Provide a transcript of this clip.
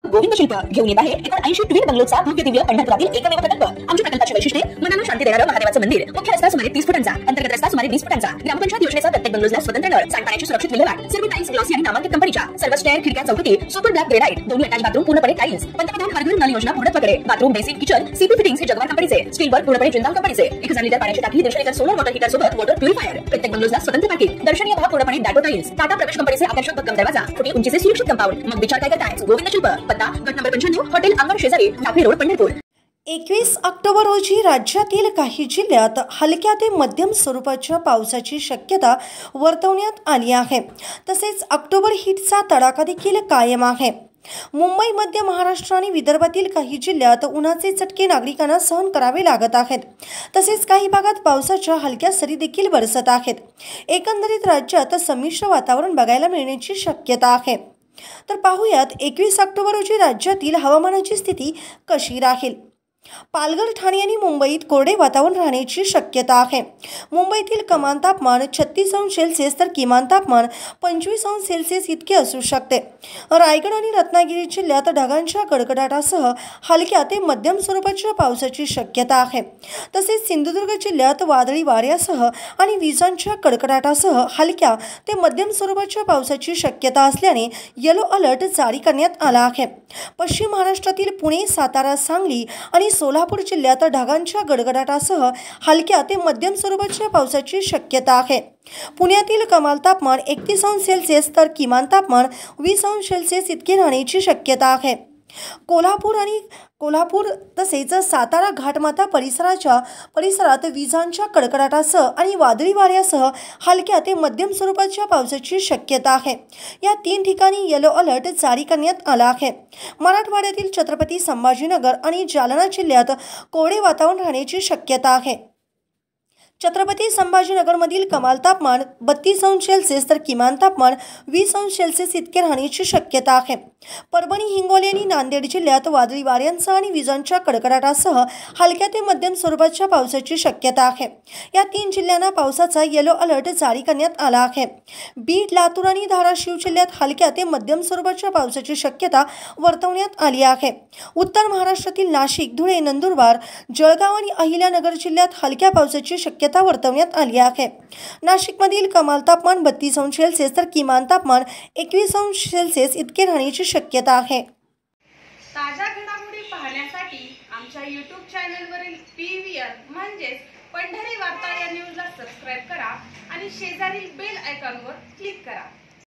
गोविंद शिल्प घेऊन येत आहे 80 ट्विन बंगलोचा भव्य दिव्य पंढरपुरातील एकमेव प्रकल्प। आमच्या प्रकल्पाची वैशिष्ट्ये मनाला शांती देणारं महादेवाचं मंदिर, मुख्य रस्ता सुमारे 30 फुटांचा, अंतर्गत रस्ता सुमारे 20 फुटांचा, ग्रामपंचायत योजनेचा प्रत्येक बंगलोजला स्वतंत्र नळ, सांडपाण्याची सुरक्षित विल्हेवाट, सर्व टाइल्स ग्लॉसी आणि नामांकित कंपनीच्या, सर्व स्टेअर, खिडक्या, चौकटी, सुपर ब्लॅक ग्रेनाइट, दोन्ही अटॅच बाथरूम पूर्णपणे टाइल्स, पंतप्रधान हर घर नल योजना पूर्णत्वाकडे, bathroom basic kitchen CP fittings हे जगवार कंपनीचे, स्टील वर्क पूर्णपणे जिंदाल कंपनीचे, 1000 लिटर पाण्याची टाकी, 150 लिटर सोलर वॉटर हीटर सोबत वॉटर प्युरिफायर, प्रत्येक बंगलोजला स्वतंत्र पार्किंग, दर्शनीय भाग पूर्णपणे डाटो टाइल्स, टाटा प्रवेश कंपनीचे आकर्षक भक्कम दरवाजा, छोटी उंचीचे सुरक्षित कंपाऊंड। मग विचार काय करताय? गोविंद शिल्प, पत्ता गट नंबर 95, हॉटेल अंगण शेजारी, टाकळी रोड, पंढरपूर। 21 ऑक्टोबर रोजी राज्यातील काही जिल्ह्यात हलक्या ते मध्यम स्वरूपाच्या पावसाची शक्यता वर्तवण्यात आली आहे। तसेच ऑक्टोबर हीटचा तडाखा देखील कायम आहे। मुंबई, मध्य महाराष्ट्र आणि विदर्भातील काही जिल्ह्यात उन्हाचे चटके नागरिकांना सहन करावे लागत आहेत। तसेच काही भागात पावसाच्या हलक्या सरी देखील बरसत आहेत। एकंदरीत राज्यात संमिश्र वातावरण बघायला मिळण्याची शक्यता आहे। तर पाहूयात 21 ऑक्टोबर रोजी राज्यातील हवामानाची स्थिती कशी राहील। पालघर, ठाणे आणि मुंबईत कोरडे वातावरण राहण्याची शक्यता आहे। मुंबईतील कमाल तापमान 36 अंश सेल्सिअस तर किमान तापमान 25 अंश सेल्सिअस इतके असू शकते। रायगड आणि रत्नागिरी जिल्ह्यात ढगांच्या कडकडाटासह हलक्या ते मध्यम स्वरूपाच्या पावसाची शक्यता आहे। तसेच सिंधुदुर्ग जिल्ह्यात वादळी वाऱ्यासह आणि विजांच्या कडकडाटासह हलक्या ते मध्यम स्वरूपाच्या पावसाची शक्यता असल्याने येलो अलर्ट जारी करण्यात आला आहे। पश्चिम महाराष्ट्रातील पुणे, सातारा, सांगली आणि सोलापूर जिल्ह्यात ढगांच्या गडगडाटासह हलक्या ते मध्यम स्वरूपाच्या पावसाची शक्यता आहे। पुण्यातील कमाल तापमान 31 अंश सेल्सिअस तर किमान तापमान 20 अंश सेल्सिअस इतके राहण्याची शक्यता आहे। कोल्हापूर तसेच सातारा घाटमाथा परिसरात विजांच्या कडकडाटासह आणि वादळी वाऱ्यासह हलक्या ते मध्यम स्वरूपाच्या पावसाची शक्यता आहे। या 3 ठिकाणी येलो अलर्ट जारी करण्यात आला आहे। मराठवाड्यातील छत्रपती संभाजीनगर आणि जालना जिल्ह्यात कोरडे वातावरण राहण्याची शक्यता आहे। छत्रपती संभाजीनगरमधील कमाल तापमान 32 अंश सेल्सिअस तर किमान तापमान 20 अंश सेल्सिअस इतके राहण्याची शक्यता आहे। परभणी, हिंगोली आणि नांदेड जिल्ह्यात वादळी वाऱ्यांसह आणि विजांच्या कडकडाटासह हलक्या ते मध्यम स्वरूपाच्या पावसाची शक्यता आहे। या 3 जिल्ह्यांना पावसाचा येलो अलर्ट जारी करण्यात आला आहे। बीड, लातूर आणि धाराशिव जिल्ह्यात हलक्या ते मध्यम स्वरूपाच्या पावसाची शक्यता वर्तवण्यात आली आहे। उत्तर महाराष्ट्रातील नाशिक, धुळे, नंदुरबार, जळगाव आणि अहिल्यानगर जिल्ह्यात हलक्या पावसाची शक्यता वर्तवण्यात आली आहे। नाशिकमधील कमाल तापमान 32 अंश सेल्सिअस तर किमान तापमान 21 अंश सेल्सिअस इतके राहण्याची शक्यता आहे। ताज्या घडामोडी पाहण्यासाठी आमच्या YouTube चॅनलवरील PVR म्हणजेच पंढरी वार्ता या न्यूजला सबस्क्राइब करा आणि शेजारील बेल आयकॉनवर क्लिक करा।